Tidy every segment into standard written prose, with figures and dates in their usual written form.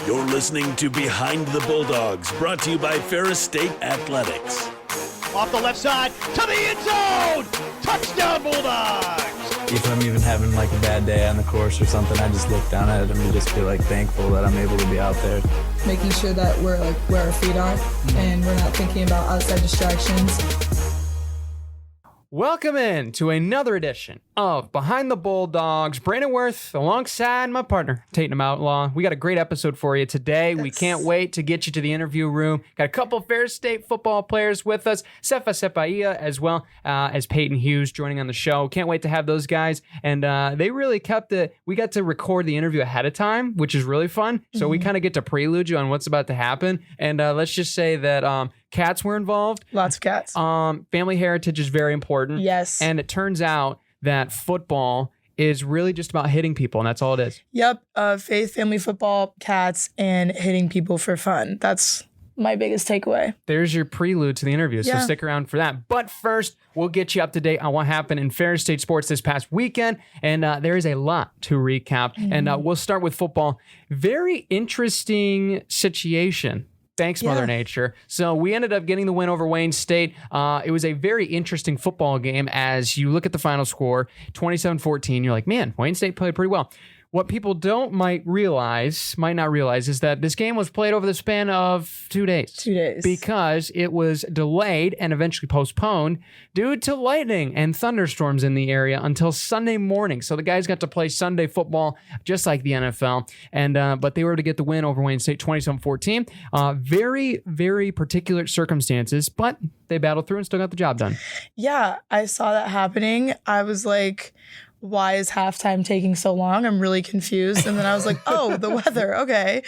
You're listening to Behind the Bulldogs, brought to you by Ferris State Athletics. Off the left side, to the end zone! Touchdown, Bulldogs! If I'm even having like a bad day on the course or something, I just look down at it and just feel like thankful that I'm able to be out there. Making sure that we're like where our feet are and we're not thinking about outside distractions. Welcome in to another edition of Behind the Bulldogs. Brandon Worth alongside my partner, Tatum Outlaw. We got a great episode for you today. Yes. We can't wait to get you to the interview room. Got a couple of Ferris State football players with us. Sefa Saipaia as well as Payton Hughes joining on the show. Can't wait to have those guys. And they really kept it. We got to record the interview ahead of time, which is really fun. So we kind of get to prelude you on what's about to happen. And let's just say that cats were involved. Lots of cats. Family heritage is very important. Yes. And it turns out that football is really just about hitting people, and that's all it is. Yep. Faith, family football, cats, and hitting people for fun. That's my biggest takeaway. There's your prelude to the interview, so stick around for that. But first, we'll get you up to date on what happened in Ferris State sports this past weekend, and there is a lot to recap. And we'll start with football. Very interesting situation. Thanks, Mother Nature. So we ended up getting the win over Wayne State. It was a very interesting football game as you look at the final score, 27-14. You're like, man, Wayne State played pretty well. What people might not realize is that this game was played over the span of 2 days. 2 days. Because it was delayed and eventually postponed due to lightning and thunderstorms in the area until Sunday morning. So the guys got to play Sunday football just like the NFL. And but they were able to get the win over Wayne State 27-14. Very, very particular circumstances, but they battled through and still got the job done. Yeah, I saw that happening. I was like, why is halftime taking so long? I'm really confused. And then I was like, oh, the weather. Okay.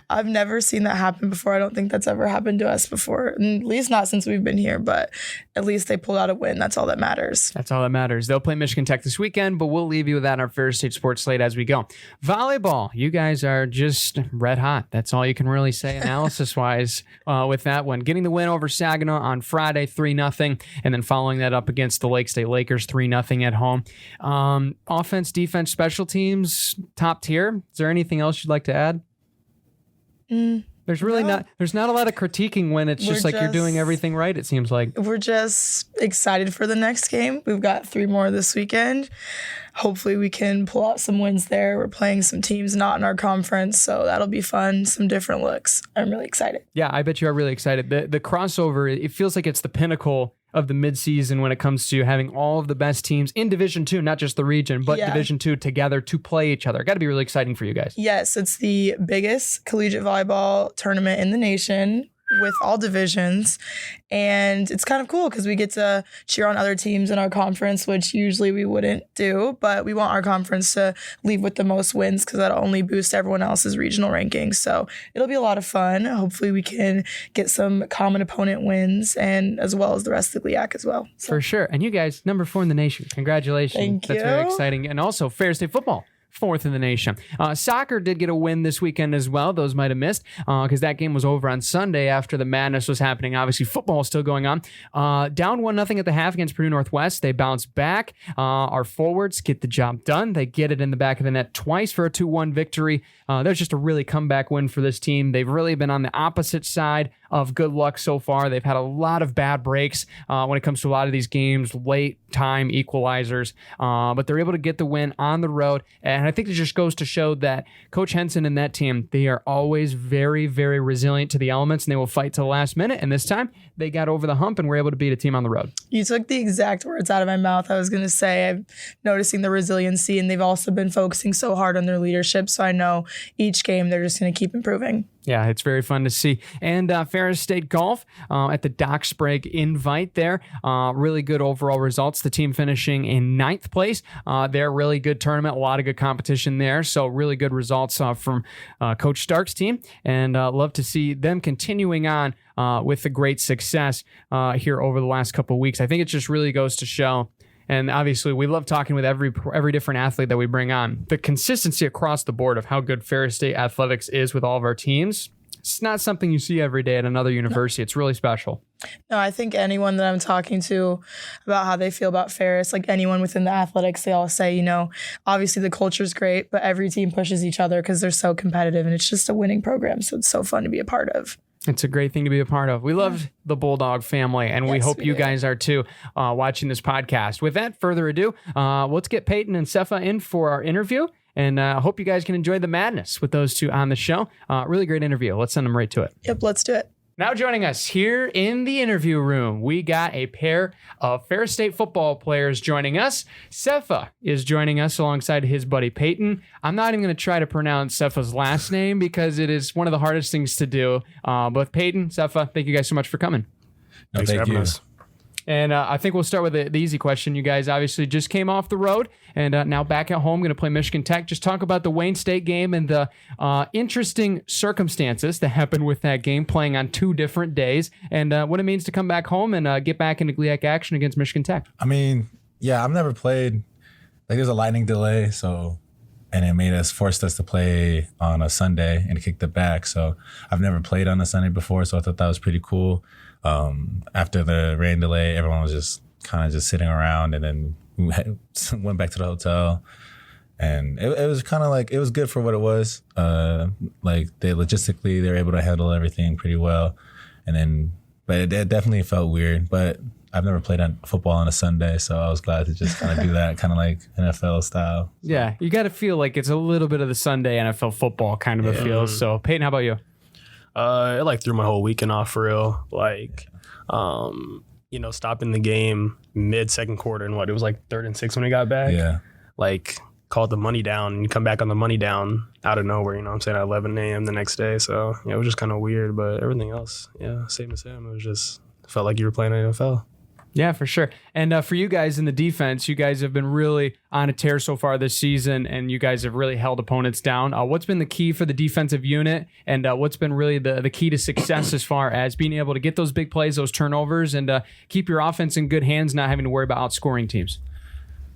I've never seen that happen before. I don't think that's ever happened to us before, at least not since we've been here, but at least they pulled out a win. That's all that matters. That's all that matters. They'll play Michigan Tech this weekend, but we'll leave you with that in our Ferris State sports slate as we go. Volleyball, you guys are just red hot. That's all you can really say analysis-wise with that one. Getting the win over Saginaw on Friday, 3-0, and then following that up against the Lake State Lakers, 3-0 at home. Offense, defense, special teams, top tier. Is there anything else you'd like to add? There's really not a lot of critiquing when it's just like you're doing everything right, it seems like. We're just excited for the next game. We've got 3 more this weekend. Hopefully we can pull out some wins there. We're playing some teams not in our conference, so that'll be fun. Some different looks. I'm really excited. Yeah, I bet you are really excited. The crossover, it feels like it's the pinnacle of the midseason when it comes to having all of the best teams in Division II, not just the region, but Division II together to play each other. Got to be really exciting for you guys. Yes, it's the biggest collegiate volleyball tournament in the nation with all divisions, and it's kind of cool because we get to cheer on other teams in our conference, which usually we wouldn't do, but we want our conference to leave with the most wins because that'll only boost everyone else's regional rankings. So it'll be a lot of fun. Hopefully we can get some common opponent wins, and as well as the rest of the GLIAC as well. So. For sure. And you guys, number 4 in the nation. Congratulations. Thank you. That's very exciting. And also Ferris State football, 4th in the nation. Soccer did get a win this weekend as well. Those might have missed because that game was over on Sunday after the madness was happening. Obviously, football is still going on. Down 1-0 at the half against Purdue Northwest. They bounce back. Our forwards get the job done. They get it in the back of the net twice for a 2-1 victory. There's just a really comeback win for this team. They've really been on the opposite side of good luck so far. They've had a lot of bad breaks when it comes to a lot of these games, late time equalizers, but they're able to get the win on the road. And I think it just goes to show that Coach Henson and that team, they are always very, very resilient to the elements, and they will fight to the last minute. And this time they got over the hump and were able to beat a team on the road. You took the exact words out of my mouth. I was going to say, I'm noticing the resiliency, and they've also been focusing so hard on their leadership. So I know each game they're just going to keep improving. Yeah, it's very fun to see. And Ferris State Golf at the Doc Sprague Invite there. Really good overall results. The team finishing in 9th place. They're a really good tournament. A lot of good competition there. So really good results from Coach Stark's team. And love to see them continuing on with the great success here over the last couple of weeks. I think it just really goes to show. And obviously, we love talking with every different athlete that we bring on. The consistency across the board of how good Ferris State athletics is with all of our teams it's not something you see every day at another university. It's really special. No, I think anyone that I'm talking to about how they feel about Ferris, like anyone within the athletics, they all say, obviously the culture's great, but every team pushes each other because they're so competitive and it's just a winning program. So it's so fun to be a part of. It's a great thing to be a part of. We love the Bulldog family, and we hope you guys are too, watching this podcast. Without further ado, let's get Payton and Sefa in for our interview, and I hope you guys can enjoy the madness with those two on the show. Really great interview. Let's send them right to it. Yep, let's do it. Now joining us here in the interview room, we got a pair of Ferris State football players joining us. Sefa is joining us alongside his buddy Payton. I'm not even going to try to pronounce Sefa's last name because it is one of the hardest things to do. But Payton, Sefa, thank you guys so much for coming. Thanks for having us. And I think we'll start with the easy question. You guys obviously just came off the road and now back at home, going to play Michigan Tech. Just talk about the Wayne State game and the interesting circumstances that happened with that game, playing on 2 different days, and what it means to come back home and get back into GLIAC action against Michigan Tech. I mean, yeah, I've never played. Like, there's a lightning delay, and it forced us to play on a Sunday and kicked it back. So I've never played on a Sunday before, so I thought that was pretty cool. After the rain delay, everyone was just kind of just sitting around, and then we went back to the hotel, and it was kind of like, it was good for what it was. Like, they were able to handle everything pretty well, but it definitely felt weird. But I've never played on football on a Sunday, so I was glad to just kind of do that, kind of like NFL style. So. Yeah, you got to feel like it's a little bit of the Sunday NFL football kind of a feel. So Payton, how about you? It threw my whole weekend off for real. Stopping the game mid second quarter and it was 3rd and 6 when we got back. Yeah. Called the money down and come back on the money down out of nowhere, at 11 a.m. the next day. So it was just kind of weird, but everything else, same as him. It was just, felt like you were playing NFL. Yeah, for sure. And for you guys in the defense, you guys have been really on a tear so far this season, and you guys have really held opponents down. What's been the key for the defensive unit, and what's been really the key to success as far as being able to get those big plays, those turnovers, and keep your offense in good hands, not having to worry about outscoring teams?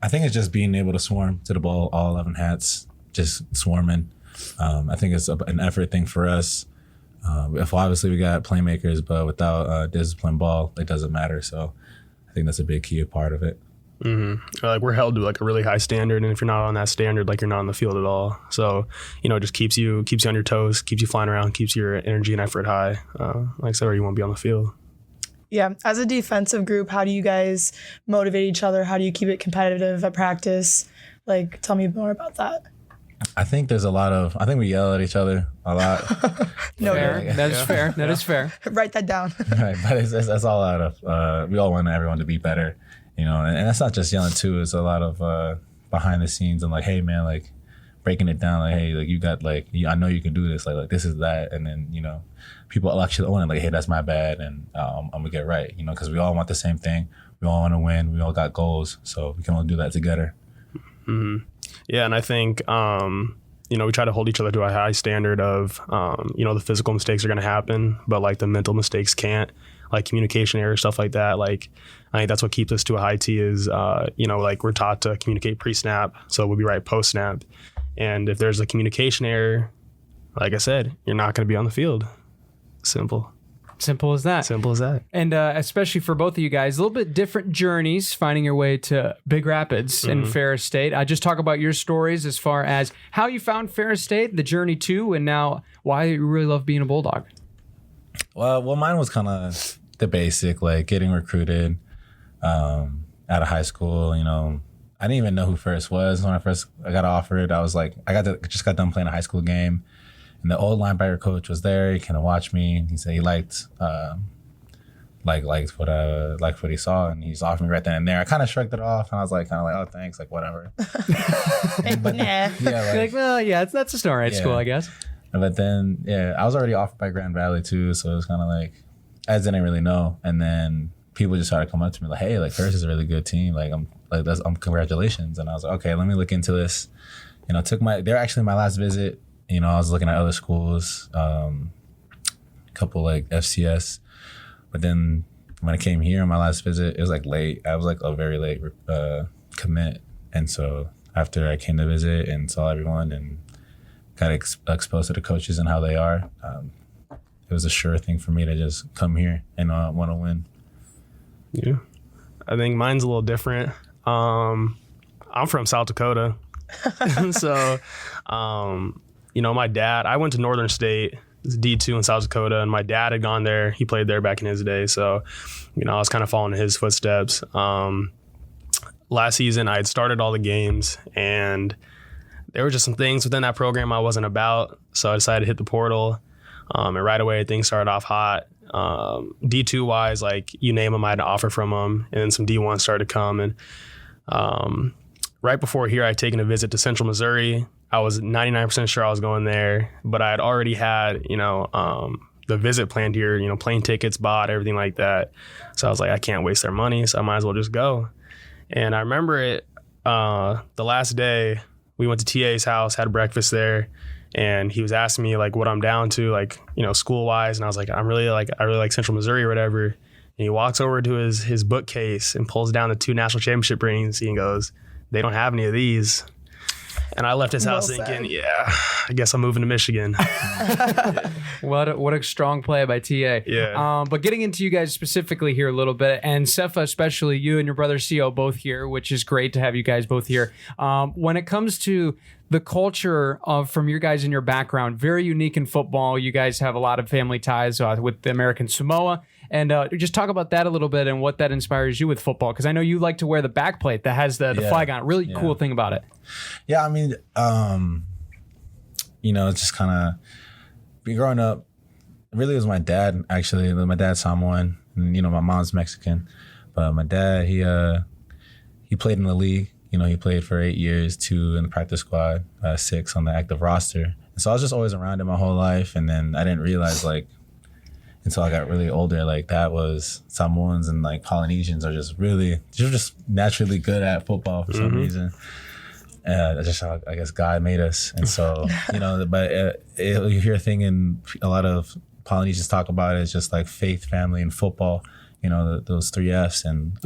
I think it's just being able to swarm to the ball, all 11 hats, just swarming. I think it's an effort thing for us. If obviously we got playmakers, but without disciplined ball, it doesn't matter. So I think that's a big key part of it. Mm-hmm. We're held to a really high standard, and if you're not on that standard, you're not on the field at all. So it just keeps you on your toes, keeps you flying around, keeps your energy and effort high. Like I said, or you won't be on the field. Yeah, as a defensive group, how do you guys motivate each other? How do you keep it competitive at practice? Tell me more about that. I think we yell at each other a lot. No, fair. That is fair. That is fair. Write that down. Right, but that's all out of, we all want everyone to be better, and that's not just yelling too. It's a lot of behind the scenes and hey man, breaking it down, hey, you got I know you can do this, this is that, and then people actually own it, hey, that's my bad, and I'm gonna get right, because we all want the same thing. We all want to win. We all got goals, so we can all do that together. Mm-hmm. Yeah, and I think we try to hold each other to a high standard of the physical mistakes are going to happen, but the mental mistakes can't, communication errors, stuff like that. I think that's what keeps us to a high T is we're taught to communicate pre-snap, so we'll be right post-snap, and if there's a communication error, like I said, you're not going to be on the field. Simple as that. Simple as that. And especially for both of you guys, a little bit different journeys finding your way to Big Rapids in Ferris State. Just talk about your stories as far as how you found Ferris State, the journey to, and now why you really love being a Bulldog. Well, mine was kind of the basic, getting recruited out of high school. I didn't even know who Ferris was when I got offered. I was just got done playing a high school game. And the old linebacker coach was there. He kind of watched me. He said he liked what he saw, and he's offered me right then and there. I kind of shrugged it off, and I was oh, thanks, whatever. But nah. Yeah, that's just all right school, I guess. But then, I was already offered by Grand Valley too, so it was kind of I didn't really know. And then people just started coming up to me hey, Ferris is a really good team. Congratulations. And I was okay, let me look into this. They're actually my last visit. I was looking at other schools, a couple FCS, but then when I came here on my last visit, it was late. I was a very late commit, and so after I came to visit and saw everyone and got exposed to the coaches and how they are, it was a sure thing for me to just come here and want to win. Yeah, I think mine's a little different. I'm from South Dakota, so my dad. I went to Northern State, it's D2 in South Dakota, and my dad had gone there. He played there back in his day, so I was kind of following in his footsteps. Last season, I had started all the games, and there were just some things within that program I wasn't about, so I decided to hit the portal. And right away, things started off hot. D2 wise, like you name them, I had an offer from them, and then some D1 started to come. And right before here, I had taken a visit to Central Missouri. I was 99% sure I was going there, but I had already had, the visit planned here, plane tickets bought, everything like that. So I was like, I can't waste their money, so I might as well just go. And I remember it, the last day, we went to TA's house, had breakfast there, and he was asking me like what I'm down to, like, school wise. And I was like, I really like Central Missouri or whatever. And he walks over to his bookcase and pulls down the 2 national championship rings. He goes, they don't have any of these. And I left his house thinking, yeah, I guess I'm moving to Michigan. What a strong play by TA. Yeah. But getting into you guys specifically here a little bit, and Sefa, especially you and your brother Co both here, which is great to have you guys both here. When it comes to the culture from your guys in your background, very unique in football. You guys have a lot of family ties with the American Samoa. And just talk about that a little bit and what that inspires you with football. Because I know you like to wear the backplate that has the flag on it. Really cool thing about it. Yeah, I mean, it's just kind of growing up. Really, it was my dad, actually. My dad's Samoan, and, my mom's Mexican. But my dad, he played in the league. He played for 8 years, 2 in the practice squad, 6 on the active roster. And so I was just always around it my whole life. And then I didn't realize, until I got really older, that was Samoans and Polynesians are they're just naturally good at football for some reason. I guess God made us. And so, but you hear a thing and a lot of Polynesians talk about it, it's just faith, family, and football, those 3 F's. And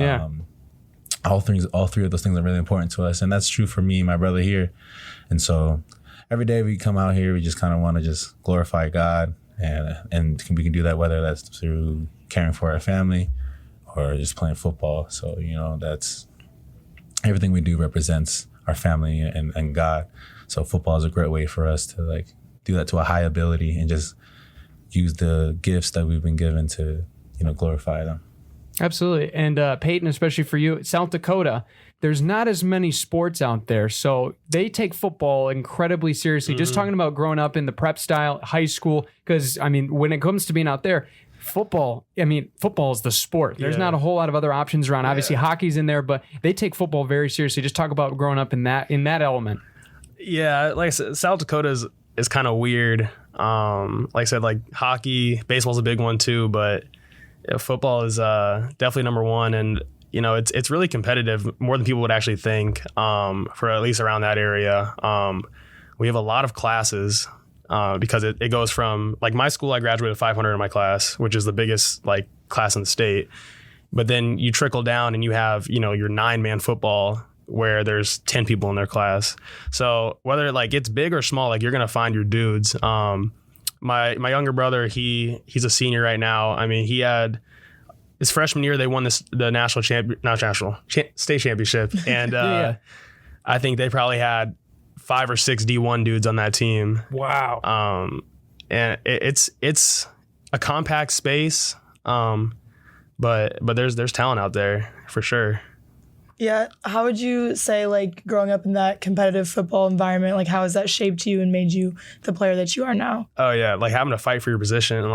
all three of those things are really important to us. And that's true for me and my brother here. And so every day we come out here, we just kind of want to just glorify God. And we can do that whether that's through caring for our family or just playing football. So, that's everything we do represents our family and God. So football is a great way for us to do that to a high ability and just use the gifts that we've been given to, glorify them. Absolutely. And Payton, especially for you, South Dakota, there's not as many sports out there. So they take football incredibly seriously. Just talking about growing up in the prep style, high school, because, when it comes to being out there, football is the sport. There's not a whole lot of other options around. Obviously, hockey's in there, but they take football very seriously. Just talk about growing up in that element. Yeah, like I said, South Dakota is kind of weird. Like I said, hockey, baseball's a big one too, but football is definitely number one. And it's really competitive, more than people would actually think, for at least around that area. We have a lot of classes because it goes from, my school, I graduated 500 in my class, which is the biggest class in the state. But then you trickle down and you have, your 9-man football where there's 10 people in their class. So whether it's big or small, you're going to find your dudes. My younger brother, he's a senior right now. He had his freshman year, they won the state championship. And I think they probably had 5 or 6 D1 dudes on that team. Wow. And it's a compact space. But there's talent out there for sure. Yeah. How would you say, growing up in that competitive football environment, how has that shaped you and made you the player that you are now? Oh, yeah. Having to fight for your position.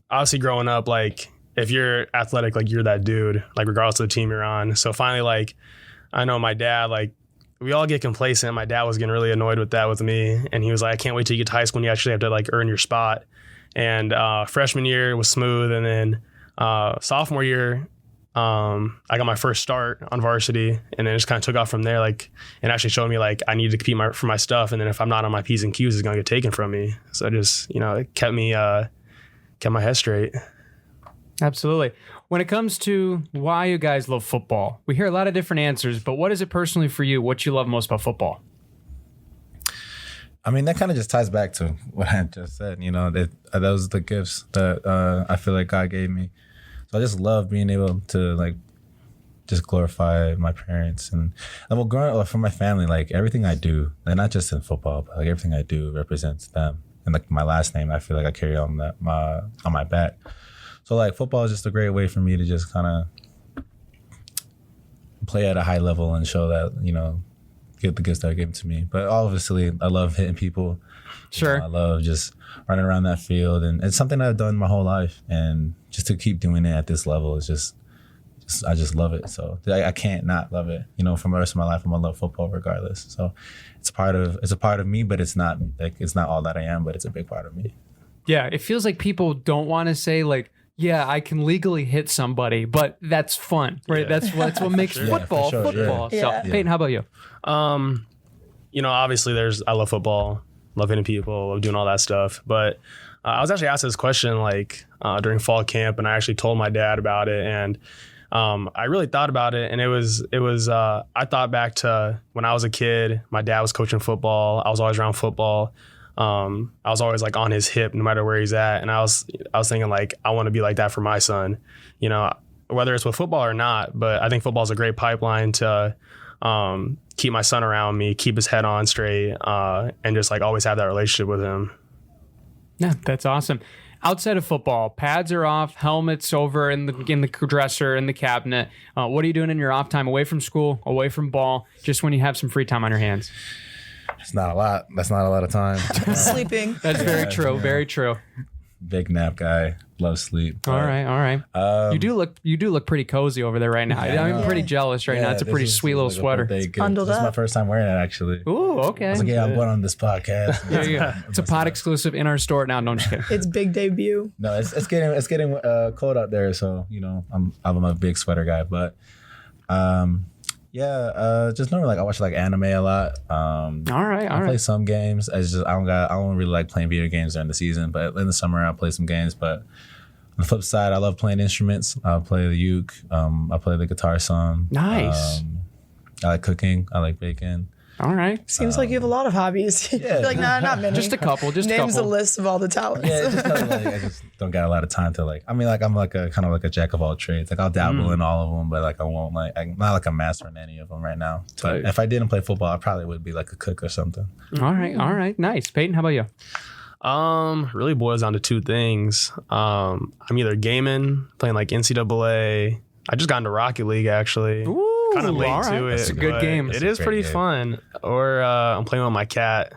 Obviously growing up, if you're athletic, you're that dude, regardless of the team you're on. So finally, I know my dad, we all get complacent. My dad was getting really annoyed with that with me. And he was like, I can't wait till you get to high school and you actually have to, earn your spot. And freshman year was smooth. And then sophomore year, I got my first start on varsity, and then it just kind of took off from there. And actually showed me I need to compete for my stuff, and then if I'm not on my P's and Q's, it's gonna get taken from me. So just it kept my head straight. Absolutely. When it comes to why you guys love football, we hear a lot of different answers, but what is it personally for you? What you love most about football? I mean, that kind of just ties back to what I just said. You know, that those are the gifts that I feel like God gave me. So I just love being able to like just glorify my parents and well, growing up for my family. Like everything I do, and not just in football, but like everything I do represents them. And like my last name, I feel like I carry on my back. So like football is just a great way for me to just kind of play at a high level and show that, you know, get the gifts that are given to me. But obviously I love hitting people. Sure. You know, I love just running around that field, and it's something I've done my whole life, and just to keep doing it at this level is just I just love it. So I can't not love it. You know, for the rest of my life I'm gonna love football regardless. So it's a part of me, but it's not all that I am, but it's a big part of me. Yeah, it feels like people don't want to say like, yeah, I can legally hit somebody, but that's fun, right? Yeah. That's what makes football for sure, football. yeah. So, Payton, how about you? You know, obviously I love football, love hitting people, love doing all that stuff. But I was actually asked this question like during fall camp, and I actually told my dad about it, and I really thought about it, and it was I thought back to when I was a kid. My dad was coaching football. I was always around football. I was always like on his hip no matter where he's at, and I was thinking like I want to be like that for my son, you know, whether it's with football or not. But I think football is a great pipeline to keep my son around me, keep his head on straight, and just like always have that relationship with him. Yeah, that's awesome. Outside of football, pads are off, helmets over in the dresser, in the cabinet. What are you doing in your off time, away from school, away from ball, just when you have some free time on your hands? It's not a lot. That's not a lot of time. Sleeping. That's very true. Yeah. Very true. Big nap guy. Love sleep. All right. You do look pretty cozy over there right now. Yeah, I'm pretty jealous right now. It's a pretty sweet little sweater. Bundled This is my up. first time wearing it, actually. Ooh, okay. I was like, yeah, I'm going on this podcast. There you go. It's a pod exclusive in our store now. No, I'm just kidding. It's big debut. No, it's getting cold out there, so you know I'm a big sweater guy, but just normally like I watch like anime a lot. All right. I play some games. I don't really like playing video games during the season, but in the summer I'll play some games. But on the flip side, I love playing instruments. I play the uke. I play the guitar some. Nice. I like cooking. I like baking. All right. Seems like you have a lot of hobbies. Yeah. You're like, nah, not many. Just a couple. Names a list of all the talents. Yeah, it's just kind of like I just don't got a lot of time to like. I mean, like I'm like a kind of like a jack of all trades. Like I'll dabble in all of them, but like I won't like. I'm not like a master in any of them right now. But if I didn't play football, I probably would be like a cook or something. All right. Nice. Payton, how about you? Really boils down to two things. I'm either gaming, playing like NCAA. I just got into Rocket League actually. Ooh, kind of late all right. to it. It's a good but game. It It's a is great pretty game. fun. Or I'm playing with my cat,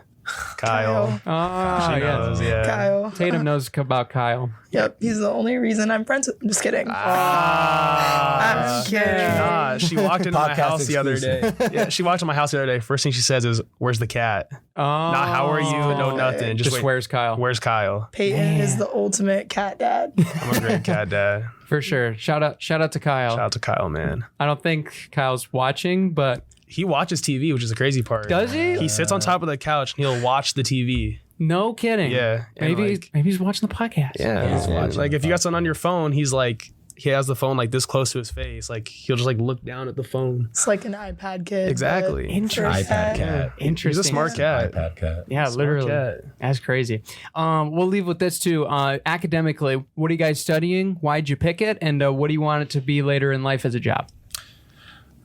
Kyle. Oh, She yeah. knows, yeah. Kyle. Tatum knows about Kyle. Yep, he's the only reason I'm friends with him. Just kidding. Ah, I'm kidding. Nah, she walked into my Podcast house the other day. Yeah, she walked into my house the other day. First thing she says is, "Where's the cat?" Oh, Not how are you, no nothing. Just wait, where's Kyle? Where's Kyle? Peyton is the ultimate cat dad. I'm a great cat dad. For sure. Shout out to Kyle. Shout out to Kyle, man. I don't think Kyle's watching, but He watches TV, which is the crazy part. does he? He sits on top of the couch and he'll watch the TV. No kidding. Yeah, and Maybe he's watching the podcast. Yeah, he's watching like the if you got something on your phone, he's like, he has the phone like this close to his face. Like he'll just like look down at the phone. It's like an iPad kid. Exactly. but Interesting. for a iPad cat. Interesting. He's a smart cat. iPad cat. Yeah, Smart literally. cat. That's crazy. We'll leave with this too. Academically, what are you guys studying? Why'd you pick it? And what do you want it to be later in life as a job?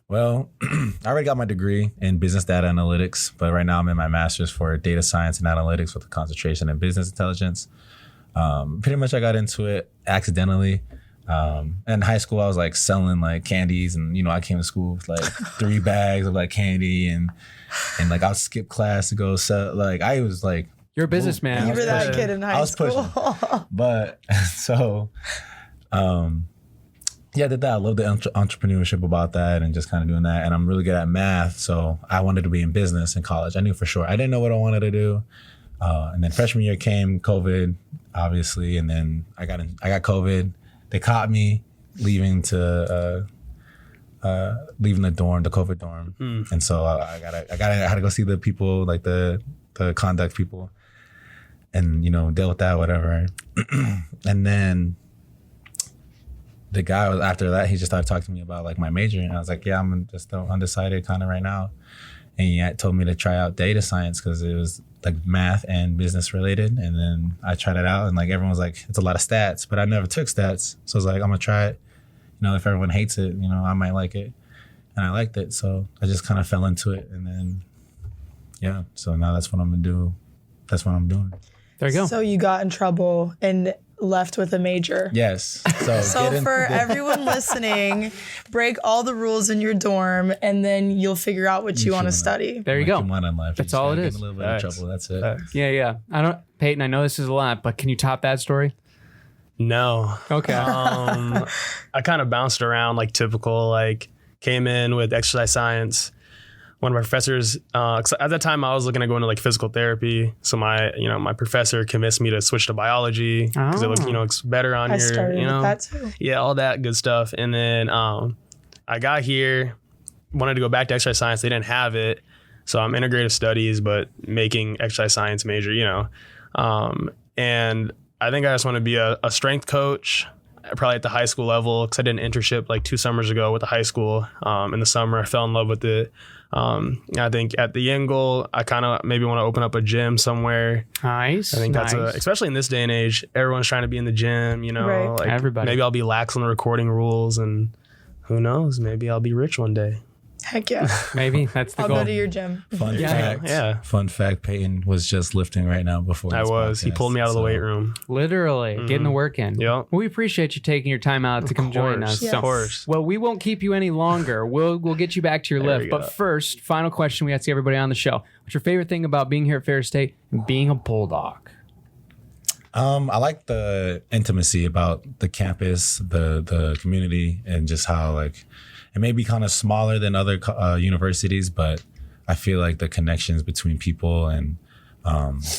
Well, I already got my degree in business data analytics, but right now I'm in my master's for data science and analytics with a concentration in business intelligence. Pretty much I got into it accidentally. In high school, I was like selling like candies, and you know I came to school with like 3 bags of like candy, and like I'll skip class to go sell. Like I was like, You're a businessman. You were that pushing. kid in I high was school. but so yeah, I did that. I love the entrepreneurship about that and just kind of doing that. And I'm really good at math, so I wanted to be in business in college. I knew for sure. I didn't know what I wanted to do. And then freshman year came COVID, obviously, and then I got COVID. They caught me leaving the dorm, the COVID dorm, and so I had to go see the people, like the conduct people, and you know deal with that, whatever. And then the guy was after that. He just started talking to me about like my major, and I was like, yeah, I'm just undecided kind of right now. And he told me to try out data science because it was like math and business related. And then I tried it out and like everyone was like, it's a lot of stats, but I never took stats. So I was like, I'm gonna try it. You know, if everyone hates it, you know, I might like it. And I liked it. So I just kind of fell into it. And then, yeah, so now that's what I'm gonna do. That's what I'm doing. There you go. So you got in trouble and left with a major. Yes. So for everyone listening, break all the rules in your dorm, and then you'll figure out what you want to study. There you go. That's all it is. A little bit of trouble. That's it. Yeah. Payton, I know this is a lot, but can you top that story? No. Okay. I kind of bounced around like typical, like came in with exercise science. One of my professors, 'cause at that time I was looking to go into like physical therapy. So my professor convinced me to switch to biology because it looks better on I your, started with that too. Yeah, all that good stuff. And then I got here, wanted to go back to exercise science. They didn't have it. So I'm integrative studies, but making exercise science major, and I think I just want to be a strength coach, probably at the high school level, because I did an internship like 2 summers ago with the high school. In the summer, I fell in love with it. I think at the end goal, I kind of maybe want to open up a gym somewhere. Nice. I think that's especially in this day and age, everyone's trying to be in the gym, Right. like Everybody. Maybe I'll be lax on the recording rules, and who knows, maybe I'll be rich one day. Heck yeah. Maybe that's the I'll goal. go to your gym. Fun fact, Payton was just lifting right now before this podcast. He pulled me out of the weight room. Literally getting the work in. Yep. We appreciate you taking your time out to come join us. Yes. So, Of course. well, we won't keep you any longer. We'll get you back to your There lift. we But go. first, final question we ask everybody on the show. What's your favorite thing about being here at Ferris State and being a Bulldog? I like the intimacy about the campus, the community, and just how like it may be kind of smaller than other universities, but I feel like the connections between people and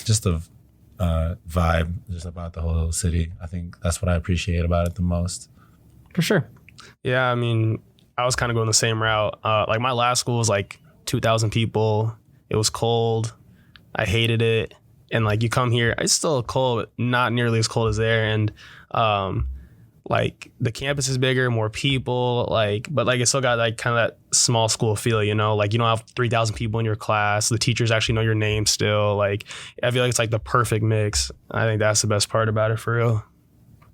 just the vibe just about the whole city. I think that's what I appreciate about it the most. For sure. Yeah, I mean, I was kind of going the same route. Like my last school was like 2,000 people. It was cold. I hated it. And like you come here, it's still cold, but not nearly as cold as there. And like the campus is bigger, more people, but it still got like kind of that small school feel, like you don't have 3,000 people in your class. The teachers actually know your name still. Like I feel like it's like the perfect mix. I think that's the best part about it for real.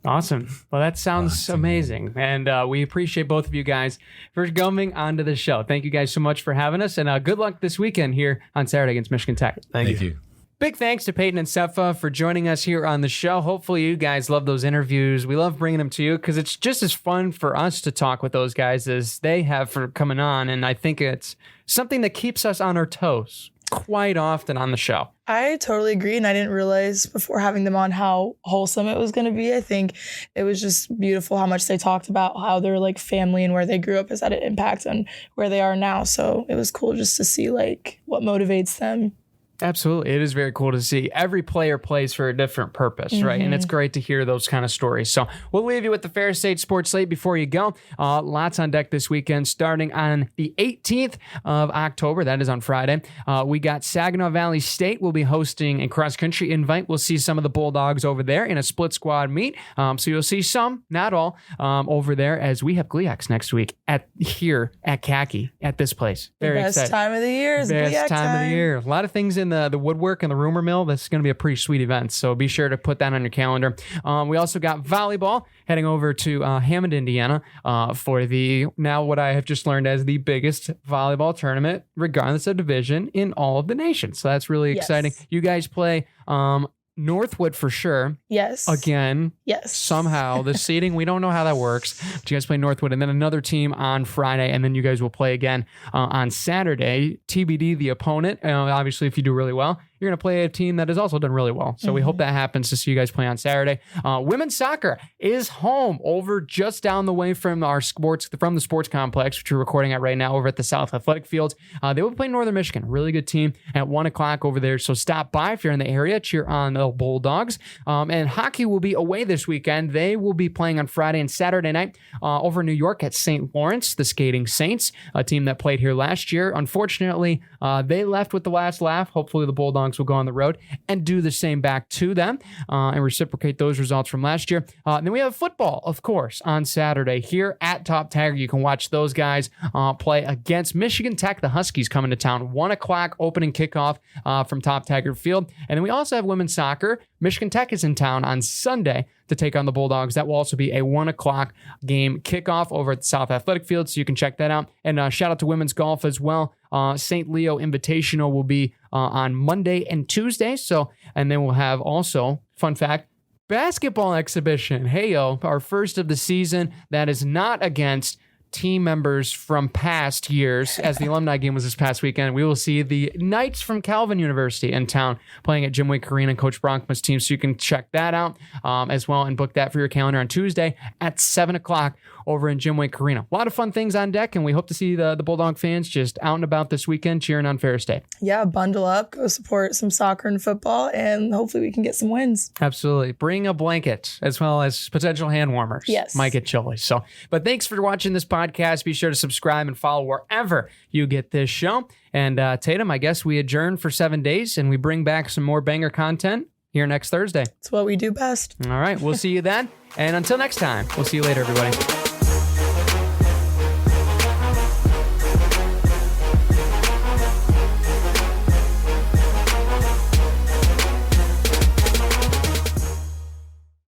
Awesome. Well, that sounds amazing. And we appreciate both of you guys for coming onto the show. Thank you guys so much for having us. And good luck this weekend here on Saturday against Michigan Tech. Thank you. Big thanks to Payton and Sefa for joining us here on the show. Hopefully you guys love those interviews. We love bringing them to you because it's just as fun for us to talk with those guys as they have for coming on. And I think it's something that keeps us on our toes quite often on the show. I totally agree. And I didn't realize before having them on how wholesome it was going to be. I think it was just beautiful how much they talked about how their like family and where they grew up has had an impact on where they are now. So it was cool just to see like what motivates them. Absolutely. It is very cool to see. Every player plays for a different purpose, right? And it's great to hear those kind of stories. So we'll leave you with the Ferris State Sports Slate before you go. Lots on deck this weekend, starting on the 18th of October. That is on Friday. We got Saginaw Valley State will be hosting a cross-country invite. We'll see some of the Bulldogs over there in a split squad meet. So you'll see some, not all, over there as we have GLIACs next week here at Khaki at this place. Very Best excited. time of the year is Best GLIAC time of the year. A lot of things in the woodwork and the rumor mill. This is going to be a pretty sweet event, so be sure to put that on your calendar. We also got volleyball heading over to Hammond, Indiana for now what I have just learned as the biggest volleyball tournament, regardless of division, in all of the nation. So that's really exciting. You guys play Northwood for sure. Yes. Again. Yes. Somehow the seating, we don't know how that works. But you guys play Northwood and then another team on Friday, and then you guys will play again on Saturday. TBD the opponent. Obviously, if you do really well, you're going to play a team that has also done really well. So we hope that happens to see you guys play on Saturday. Women's soccer is home over just down the way from the sports complex, which we're recording at right now over at the South Athletic Fields. They will play Northern Michigan, a really good team at 1:00 over there. So stop by if you're in the area, cheer on the Bulldogs. And hockey will be away this weekend. They will be playing on Friday and Saturday night over in New York at St. Lawrence, the Skating Saints, a team that played here last year. Unfortunately, they left with the last laugh. Hopefully the Bulldogs Bulldogs will go on the road and do the same back to them and reciprocate those results from last year. Then we have football, of course, on Saturday here at Top Tiger. You can watch those guys play against Michigan Tech. The Huskies coming to town. 1 o'clock opening kickoff from Top Tiger Field. And then we also have women's soccer. Michigan Tech is in town on Sunday to take on the Bulldogs. That will also be a 1 o'clock game kickoff over at the South Athletic Field, so you can check that out. And shout out to women's golf as well. St. Leo Invitational will be on Monday and Tuesday. And then we'll have also, fun fact, basketball exhibition. Hey-yo, our first of the season. That is not against team members from past years, as the alumni game was this past weekend. We will see the Knights from Calvin University in town playing at Jim Wake Arena and Coach Bronkman's team, so you can check that out as well and book that for your calendar on Tuesday at 7 o'clock over in Jim Wake Arena. A lot of fun things on deck, and we hope to see the Bulldog fans just out and about this weekend cheering on Ferris State. Yeah, bundle up, go support some soccer and football, and hopefully we can get some wins. Absolutely. Bring a blanket as well as potential hand warmers. Yes. Might get chilly. But thanks for watching this podcast. Be sure to subscribe and follow wherever you get this show. And Tatum, I guess we adjourn for 7 days and we bring back some more banger content here next Thursday. It's what we do best. All right. We'll see you then. And until next time, we'll see you later, everybody.